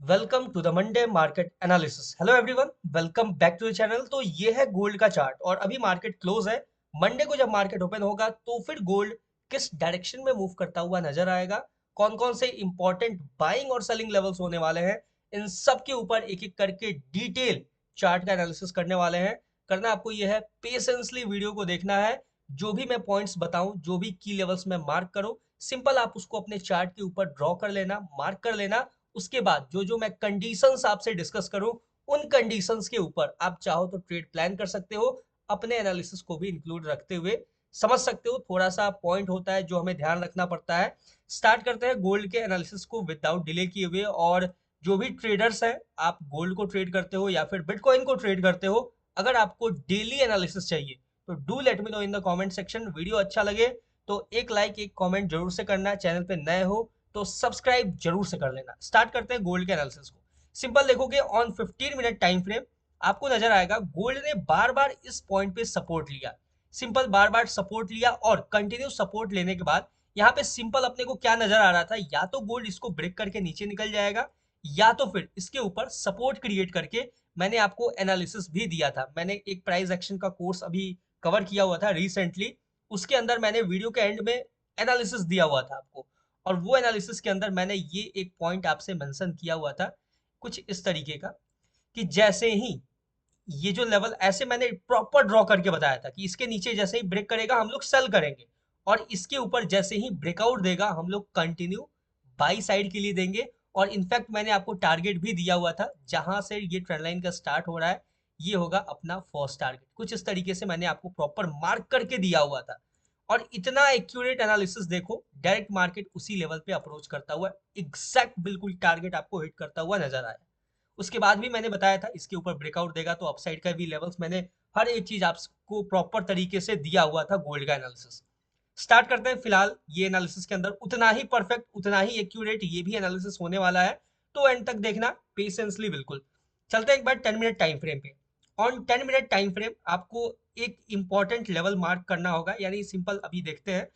Welcome to the Monday market analysis. Hello everyone, welcome back to the channel. तो ये है gold का chart और अभी मार्केट क्लोज है। मंडे को जब मार्केट ओपन होगा तो फिर गोल्ड किस डायरेक्शन में मूव करता हुआ नजर आएगा, कौन कौन से इंपॉर्टेंट बाइंग और सेलिंग लेवल्स होने वाले हैं, इन सब के ऊपर एक एक करके डिटेल चार्ट का एनालिसिस करने वाले हैं। करना आपको ये है, पेशेंसली वीडियो को देखना है। जो भी मैं पॉइंट्स बताऊं, जो भी की लेवल्स में मार्क करो, सिंपल आप उसको अपने चार्ट के ऊपर ड्रॉ कर लेना, मार्क कर लेना। उसके बाद जो जो मैं कंडीशंस आपसे डिस्कस करूं, उन कंडीशंस के ऊपर आप चाहो तो ट्रेड प्लान कर सकते हो, अपने एनालिसिस को भी इंक्लूड रखते हुए। समझ सकते हो थोड़ा सा पॉइंट होता है जो हमें ध्यान रखना पड़ता है। स्टार्ट करते हैं गोल्ड के एनालिसिस को विदाउट डिले किए हुए। और जो भी ट्रेडर्स हैं, आप गोल्ड को ट्रेड करते हो या फिर बिटकॉइन को ट्रेड करते हो, अगर आपको डेली एनालिसिस चाहिए तो do let me know in the comment section. Video अच्छा लगे तो एक लाइक एक कमेंट जरूर से करना है। चैनल पे नए हो तो सब्सक्राइब जरूर से कर लेना। स्टार्ट करते हैं गोल्ड के एनालिसिस को। सिंपल देखोगे ऑन 15 मिनट टाइम फ्रेम, आपको नजर आएगा गोल्ड ने बार बार इस पॉइंट पे सपोर्ट लिया। सिंपल बार बार सपोर्ट लिया और कंटिन्यू सपोर्ट लेने के बाद यहाँ पे सिंपल अपने को क्या नजर आ रहा था, या तो गोल्ड इसको ब्रेक करके नीचे निकल जाएगा, या तो फिर इसके ऊपर सपोर्ट क्रिएट करके। मैंने आपको एनालिसिस भी दिया था, मैंने एक प्राइस एक्शन का कोर्स अभी कवर किया हुआ था रिसेंटली, उसके अंदर मैंने वीडियो के एंड में एनालिसिस दिया हुआ था आपको। और वो एनालिसिस के अंदर मैंने ये एक पॉइंट आपसे मेंशन किया हुआ था, कुछ इस तरीके का, कि जैसे ही ये जो लेवल, ऐसे मैंने प्रॉपर ड्रॉ करके बताया था कि इसके नीचे जैसे ही ब्रेक करेगा हम लोग सेल करेंगे, और इसके ऊपर जैसे ही ब्रेकआउट देगा हम लोग कंटिन्यू बाई साइड के लिए देंगे। और इनफैक्ट मैंने आपको टारगेट भी दिया हुआ था, जहां से ये ट्रेंड लाइन का स्टार्ट हो रहा है, ये होगा अपना फर्स्ट टारगेट। कुछ इस तरीके से मैंने आपको प्रॉपर मार्क करके दिया हुआ था। और इतना एक्यूरेट एनालिसिस देखो, डायरेक्ट मार्केट उसी लेवल पे अप्रोच करता हुआ एग्जैक्ट बिल्कुल टारगेट आपको हिट करता हुआ नजर आया। उसके बाद भी मैंने बताया था इसके ऊपर ब्रेकआउट देगा तो अपसाइड का भी लेवल्स, मैंने हर एक चीज आपको प्रॉपर तरीके से दिया हुआ था गोल्ड का एनालिसिस। स्टार्ट करते हैं। फिलहाल ये एनालिसिस के अंदर उतना ही परफेक्ट, उतना ही एक्यूरेट ये भी एनालिसिस होने वाला है, तो एंड तक देखना पेशेंसली बिल्कुल। चलते हैं एक बार 10 मिनट टाइम फ्रेम पे। ऑन 10 मिनट टाइम फ्रेम आपको एक इंपॉर्टेंट लेवल मार्क करना होगा, यानी सिंपल अभी देखते हैं।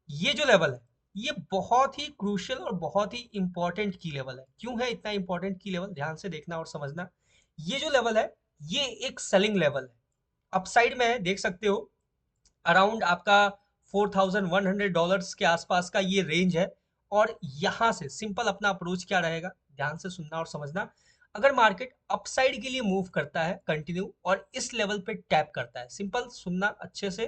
ये जो लेवल है, ये बहुत ही क्रूशियल और बहुत ही इंपॉर्टेंट की लेवल है। क्यों है इतना इंपॉर्टेंट की लेवल, ध्यान से देखना और समझना। ये जो लेवल है, ये एक सेलिंग लेवल है। अपसाइड में है, देख सकते हो, अराउंड आपका $4,100 के आसपास का ये रेंज है। और यहां से सिंपल अपना अप्रोच क्या रहेगा, ध्यान से सुनना और समझना। अगर मार्केट अपसाइड के लिए मूव करता है कंटिन्यू और इस लेवल पे टैप करता है, सिंपल सुनना अच्छे से,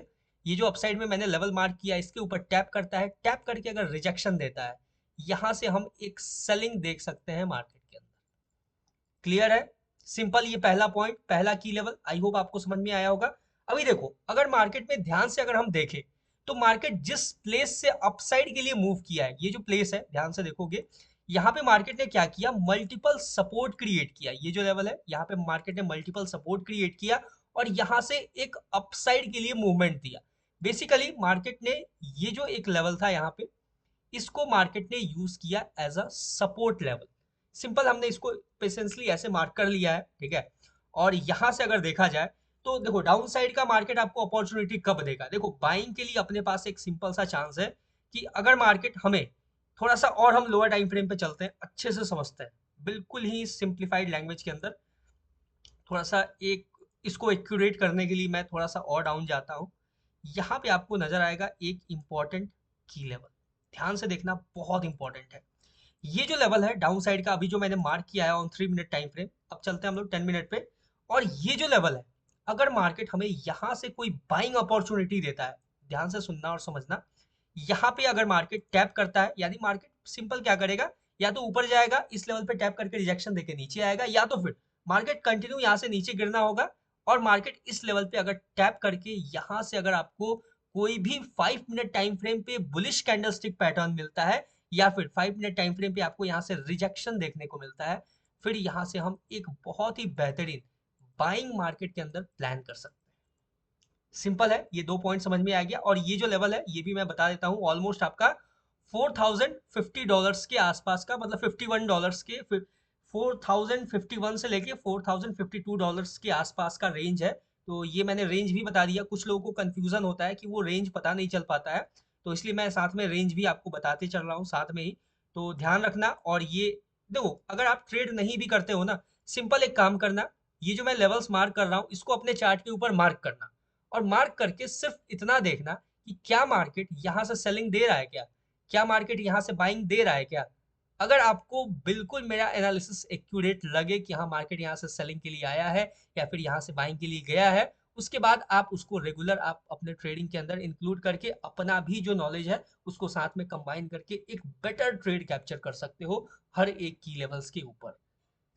ये जो अपसाइड में मैंने लेवल मार्क किया इसके ऊपर टैप करता है, टैप करके अगर रिजेक्शन देता है, यहां से हम एक सेलिंग देख सकते हैं मार्केट के अंदर। क्लियर है? सिंपल, ये पहला पॉइंट, पहला की लेवल, आई होप आपको समझ में आया होगा। अभी देखो, अगर मार्केट में ध्यान से अगर हम देखें, तो मार्केट जिस प्लेस से अपसाइड के लिए मूव किया है, ये जो प्लेस है ध्यान से देखोगे, यहाँ पे मार्केट ने क्या किया, मल्टीपल सपोर्ट क्रिएट किया। ये जो लेवल है, यहाँ पे मार्केट ने मल्टीपल सपोर्ट क्रिएट किया और यहाँ से एक अपसाइड के लिए मूवमेंट दिया। बेसिकली मार्केट ने ये जो एक लेवल था यहाँ पे, इसको मार्केट ने यूज किया as a support level. Simple हमने इसको पेशेंसली ऐसे मार्क कर लिया है, ठीक है। और यहां से अगर देखा जाए तो देखो, डाउन साइड का मार्केट आपको अपॉर्चुनिटी कब देगा, देखो बाइंग के लिए अपने पास एक सिंपल सा चांस है कि अगर मार्केट हमें थोड़ा सा, और हम लोअर टाइम फ्रेम पे चलते हैं, अच्छे से समझते हैं, बिल्कुल ही सिंप्लीफाइड लैंग्वेज के अंदर, थोड़ा सा एक इसको एक्यूरेट करने के लिए मैं थोड़ा सा और डाउन जाता हूँ। यहाँ पे आपको नजर आएगा एक इंपॉर्टेंट की लेवल, ध्यान से देखना, बहुत इंपॉर्टेंट है। ये जो लेवल है डाउन साइड का, अभी जो मैंने मार्क किया है ऑन 3 मिनट टाइम फ्रेम, अब चलते हैं हम लोग 10 मिनट पे। और ये जो लेवल है, अगर मार्केट हमें यहाँ से कोई बाइंग अपॉर्चुनिटी देता है, ध्यान से सुनना और समझना, यहाँ पे अगर मार्केट टैप करता है, यानी मार्केट सिंपल क्या करेगा, या तो ऊपर जाएगा इस लेवल पे टैप करके रिजेक्शन देके नीचे आएगा, या तो फिर मार्केट कंटिन्यू यहाँ से नीचे गिरना होगा। और मार्केट इस लेवल पे अगर टैप करके यहाँ से अगर आपको कोई भी 5 मिनट टाइम फ्रेम पे बुलिश कैंडलस्टिक पैटर्न मिलता है, या फिर 5 मिनट टाइम फ्रेम पे आपको यहाँ से रिजेक्शन देखने को मिलता है, फिर यहाँ से हम एक बहुत ही बेहतरीन बाइंग मार्केट के अंदर प्लान कर सकते हैं। सिंपल है, ये दो पॉइंट समझ में आ गया। और ये जो लेवल है ये भी मैं बता देता हूँ, ऑलमोस्ट आपका $4,050 के आसपास का, मतलब $51 के, 4,051 से लेके $4,052 के आसपास का रेंज है। तो ये मैंने रेंज भी बता दिया, कुछ लोगों को कंफ्यूजन होता है कि वो रेंज पता नहीं चल पाता है, तो इसलिए मैं साथ में रेंज भी आपको बताते चल रहा हूँ साथ में ही। तो ध्यान रखना। और ये देखो अगर आप ट्रेड नहीं भी करते हो ना, सिंपल एक काम करना, ये जो मैं लेवल्स मार्क कर रहा हूँ इसको अपने चार्ट के ऊपर मार्क करना, और मार्क करके सिर्फ इतना देखना कि क्या मार्केट यहाँ से सेलिंग दे रहा है, क्या मार्केट यहाँ से बाइंग दे रहा है क्या। अगर आपको बिल्कुल मेरा एनालिसिस एक्यूरेट लगे कि हाँ मार्केट यहाँ से सेलिंग के लिए आया है या फिर यहाँ से बाइंग के लिए गया है, उसके बाद आप उसको रेगुलर आप अपने ट्रेडिंग के अंदर इंक्लूड करके अपना भी जो नॉलेज है उसको साथ में कंबाइन करके एक बेटर ट्रेड कैप्चर कर सकते हो हर एक की लेवल्स के ऊपर।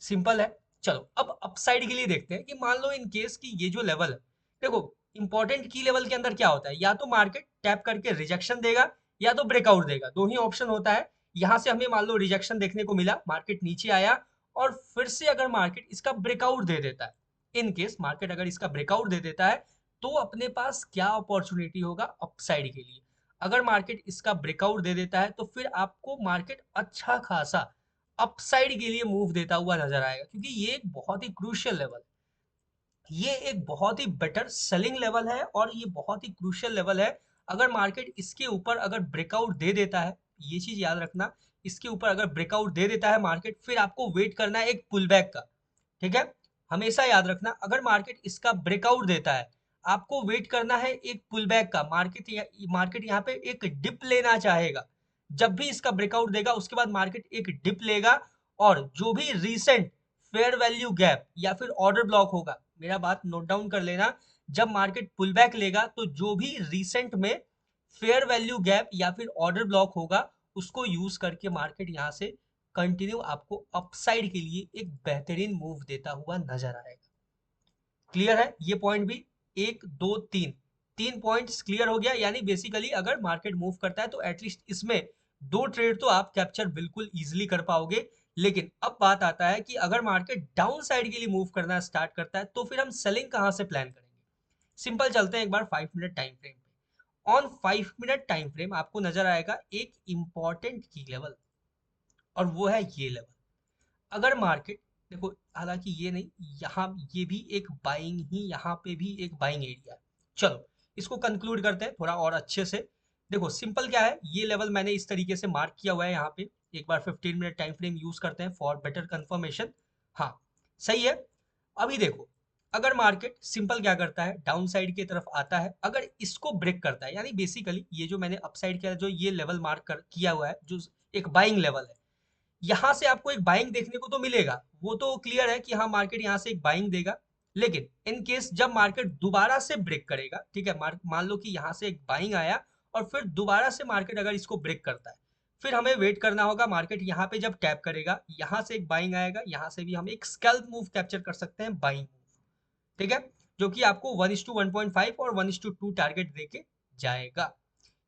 सिंपल है। चलो अब अपसाइड के लिए देखते हैं कि मान लो इन केस कि ये जो लेवल है, देखो इंपॉर्टेंट की लेवल के अंदर क्या होता है, या तो मार्केट टैप करके रिजेक्शन देगा या तो ब्रेकआउट देगा, दो ही ऑप्शन होता है। यहां से हमें मान लो रिजेक्शन देखने को मिला, मार्केट नीचे आया, और फिर से अगर मार्केट इसका ब्रेकआउट दे देता है, इन केस मार्केट अगर इसका ब्रेकआउट दे देता है, तो अपने पास क्या अपॉर्चुनिटी होगा अपसाइड के लिए। अगर मार्केट इसका ब्रेकआउट दे देता है तो फिर आपको मार्केट अच्छा खासा अपसाइड के लिए मूव देता हुआ नजर आएगा, क्योंकि ये एक बहुत ही क्रूशियल लेवल है, ये एक बहुत ही बेटर सेलिंग लेवल है और ये बहुत ही क्रूशियल लेवल है। अगर मार्केट इसके ऊपर अगर ब्रेकआउट दे देता है, ये चीज याद रखना, इसके ऊपर अगर ब्रेकआउट दे देता है मार्केट, फिर आपको वेट करना है एक पुल बैक का। ठीक है, हमेशा याद रखना अगर मार्केट इसका ब्रेकआउट देता है, आपको वेट करना है एक पुल बैक का। मार्केट यहाँ पे एक डिप लेना चाहेगा, जब भी इसका ब्रेकआउट देगा उसके बाद मार्केट एक डिप लेगा, और जो भी रीसेंट फेयर वैल्यू गैप या फिर ऑर्डर ब्लॉक होगा, मेरा बात नोट डाउन कर लेना, जब मार्केट पुल बैक लेगा तो जो भी रिसेंट में फेयर वैल्यू गैप या फिर ऑर्डर ब्लॉक होगा, उसको यूज करके मार्केट यहाँ से कंटिन्यू आपको अपसाइड के लिए एक बेहतरीन मूव देता हुआ नजर आएगा। क्लियर है ये पॉइंट भी? एक दो तीन, तीन पॉइंट्स क्लियर हो गया। यानी बेसिकली अगर मार्केट मूव करता है तो एटलीस्ट इसमें दो ट्रेड तो आप कैप्चर बिल्कुल इजीली कर पाओगे। लेकिन अब बात आता है कि अगर मार्केट डाउन साइड के लिए मूव करना स्टार्ट करता है तो फिर हम सेलिंग कहां से प्लान करेंगे। सिंपल चलते हैं एक बार 5 मिनट टाइम फ्रेम पे। ऑन 5 मिनट टाइम फ्रेम आपको नजर आएगा एक इंपॉर्टेंट की लेवल, और वो है ये लेवल। अगर मार्केट, देखो हालांकि ये नहीं, यहाँ ये भी एक बाइंग ही, यहाँ पे भी एक बाइंग एरिया है। चलो इसको कंक्लूड करते हैं थोड़ा और अच्छे से। देखो सिंपल क्या है, ये लेवल मैंने इस तरीके से मार्क किया हुआ है यहाँ पे। एक बार 15 मिनट टाइम फ्रेम यूज करते हैं फॉर बेटर कंफर्मेशन। हाँ सही है। अभी देखो अगर मार्केट सिंपल क्या करता है, डाउन साइड की तरफ आता है, अगर इसको ब्रेक करता है, यानी बेसिकली ये जो मैंने अपसाइड किया, जो ये लेवल मार्क कर किया हुआ है, जो एक बाइंग लेवल है, यहाँ से आपको एक बाइंग देखने को तो मिलेगा, वो तो क्लियर है कि हाँ मार्केट यहाँ से एक बाइंग देगा। लेकिन इन केस जब मार्केट दोबारा से ब्रेक करेगा, ठीक है, मान लो कि यहाँ से एक बाइंग आया और फिर दोबारा से मार्केट अगर इसको ब्रेक करता है, फिर हमें वेट करना होगा, मार्केट यहाँ पे जब टैप करेगा यहाँ से एक बाइंग आएगा, यहाँ से भी हम एक स्कैल्प मूव कैप्चर कर सकते हैं, बाइंग मूव। ठीक है, जो कि आपको 1:1.5 और 1:2 टारगेट देके जाएगा।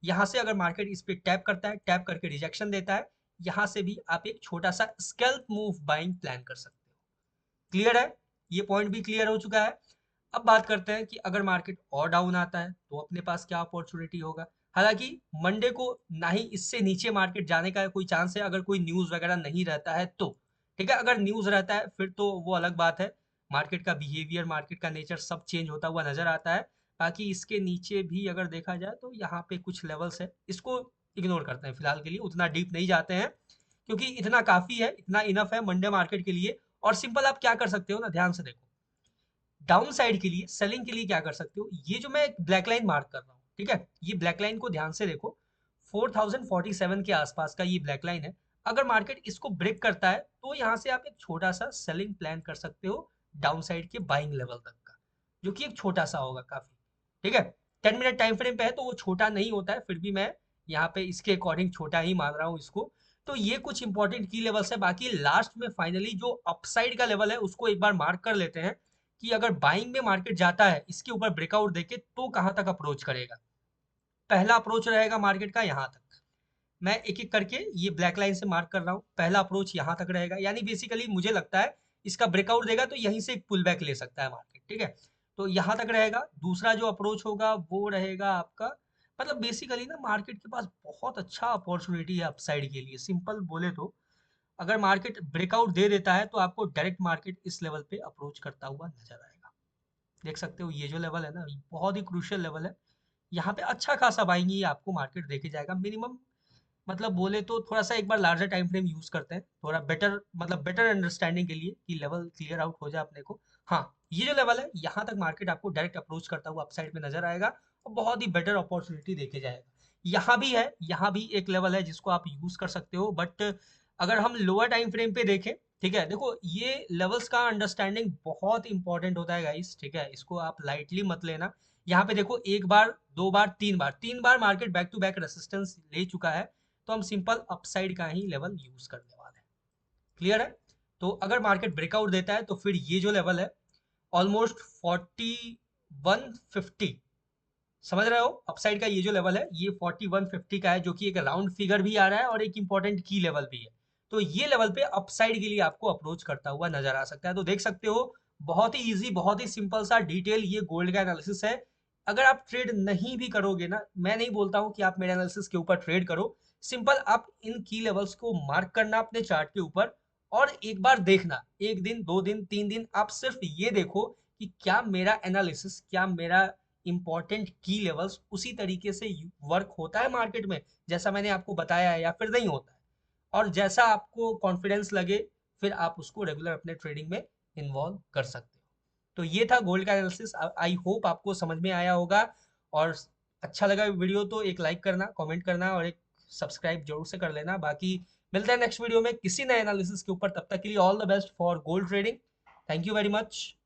यहाँ से अगर मार्केट इस पे टैप करता है, टैप करके रिजेक्शन देता है, यहाँ से भी आप एक छोटा सा स्कैल्प मूव बाइंग प्लान कर सकते हो। क्लियर है, ये पॉइंट भी क्लियर हो चुका है। अब बात करते हैं कि अगर मार्केट और डाउन आता है तो अपने पास क्या अपॉर्चुनिटी होगा। हालांकि मंडे को ना ही इससे नीचे मार्केट जाने का कोई चांस है, अगर कोई न्यूज वगैरह नहीं रहता है तो। ठीक है, अगर न्यूज रहता है फिर तो वो अलग बात है, मार्केट का बिहेवियर, मार्केट का नेचर सब चेंज होता हुआ नजर आता है। बाकी इसके नीचे भी अगर देखा जाए तो यहाँ पे कुछ लेवल्स है, इसको इग्नोर करते हैं फिलहाल के लिए, उतना डीप नहीं जाते हैं, क्योंकि इतना काफी है, इतना इनफ है मंडे मार्केट के लिए। और सिंपल आप क्या कर सकते हो ना, ध्यान से देखो, डाउन साइड के लिए, सेलिंग के लिए क्या कर सकते हो, ये जो मैं ब्लैक लाइन मार्क कर रहा हूँ, ठीक है, ये ब्लैक लाइन को ध्यान से देखो, 4047 के आसपास का ये ब्लैक लाइन है। अगर मार्केट इसको ब्रेक करता है तो यहाँ से आप एक छोटा सा सेलिंग प्लान कर सकते हो डाउन साइड के बाइंग लेवल तक का, जो कि एक छोटा सा होगा काफी। ठीक है, 10 मिनट टाइम फ्रेम पे है तो वो छोटा नहीं होता है, फिर भी मैं यहाँ पे इसके अकॉर्डिंग छोटा ही मान रहा हूँ इसको। तो ये कुछ इंपॉर्टेंट की लेवल्स है। बाकी लास्ट में फाइनली जो अपसाइड का लेवल है उसको एक बार मार्क कर लेते हैं, कि अगर बाइंग में मार्केट जाता है इसके ऊपर ब्रेकआउट देके तो कहां तक अप्रोच करेगा। पहला अप्रोच रहेगा मार्केट का यहाँ तक, मैं एक एक करके ये ब्लैक लाइन से मार्क कर रहा हूँ, पहला अप्रोच यहाँ तक रहेगा, यानी बेसिकली मुझे लगता है इसका ब्रेकआउट देगा तो यहीं से एक पुल बैक ले सकता है मार्केट। ठीक है, तो यहाँ तक रहेगा। दूसरा जो अप्रोच होगा वो रहेगा आपका, मतलब बेसिकली ना मार्केट के पास बहुत अच्छा अपॉर्चुनिटी है अपसाइड के लिए। सिंपल बोले तो अगर मार्केट ब्रेकआउट दे देता है तो आपको डायरेक्ट मार्केट इस लेवल पे अप्रोच करता हुआ नजर आएगा। देख सकते हो ये जो लेवल है ना, बहुत ही क्रूशियल लेवल है, यहाँ पे अच्छा खासा बाइंग ही आपको मार्केट देके जाएगा। मिनिमम मतलब बोले तो थोड़ा सा एक बार लार्जर टाइम फ्रेम यूज करते हैं, थोड़ा बेटर मतलब बेटर अंडरस्टैंडिंग के लिए कि लेवल क्लियर आउट हो जाए अपने को। हाँ, ये जो लेवल है यहाँ तक मार्केट आपको डायरेक्ट अप्रोच करता हुआ अपसाइड में नजर आएगा और बहुत ही बेटर अपॉर्चुनिटी देखे जाएगा। यहाँ भी है, यहाँ भी एक लेवल है जिसको आप यूज कर सकते हो, बट अगर हम लोअर टाइम फ्रेम पे देखें, ठीक है, देखो ये लेवल्स का अंडरस्टैंडिंग बहुत इंपॉर्टेंट होता है गाइस, ठीक है, इसको आप लाइटली मत लेना। यहाँ पे देखो एक बार, दो बार, तीन बार market back to back resistance ले चुका है, तो हम सिंपल अपसाइड का ही लेवल यूज करने वाले हैं। क्लियर है? तो अगर मार्केट ब्रेकआउट देता है तो फिर ये जो लेवल है ऑलमोस्ट 4150, समझ रहे हो, अपसाइड का ये जो लेवल है ये 4150 का है, जो कि एक राउंड फिगर भी आ रहा है और एक इंपॉर्टेंट की लेवल भी है। तो ये लेवल पे अपसाइड के लिए आपको अप्रोच करता हुआ नजर आ सकता है। तो देख सकते हो, बहुत ही इजी, बहुत ही सिंपल सा डिटेल ये गोल्ड का एनालिसिस है। अगर आप ट्रेड नहीं भी करोगे ना, मैं नहीं बोलता हूँ कि आप मेरे एनालिसिस के ऊपर ट्रेड करो, सिंपल आप इन की लेवल्स को मार्क करना अपने चार्ट के ऊपर और एक बार देखना, एक दिन, दो दिन, तीन दिन, आप सिर्फ ये देखो कि क्या मेरा एनालिसिस, क्या मेरा इंपॉर्टेंट की लेवल्स उसी तरीके से वर्क होता है मार्केट में जैसा मैंने आपको बताया है, या फिर नहीं होता है। और जैसा आपको कॉन्फिडेंस लगे, फिर आप उसको रेगुलर अपने ट्रेडिंग में इन्वॉल्व कर सकते हो। तो ये था गोल्ड का एनालिसिस। आई होप आपको समझ में आया होगा, और अच्छा लगा वीडियो तो एक लाइक करना, कमेंट करना और एक सब्सक्राइब जरूर से कर लेना। बाकी मिलते हैं नेक्स्ट वीडियो में किसी नए एनालिसिस के ऊपर, तब तक के लिए all the best for gold trading. Thank you very much.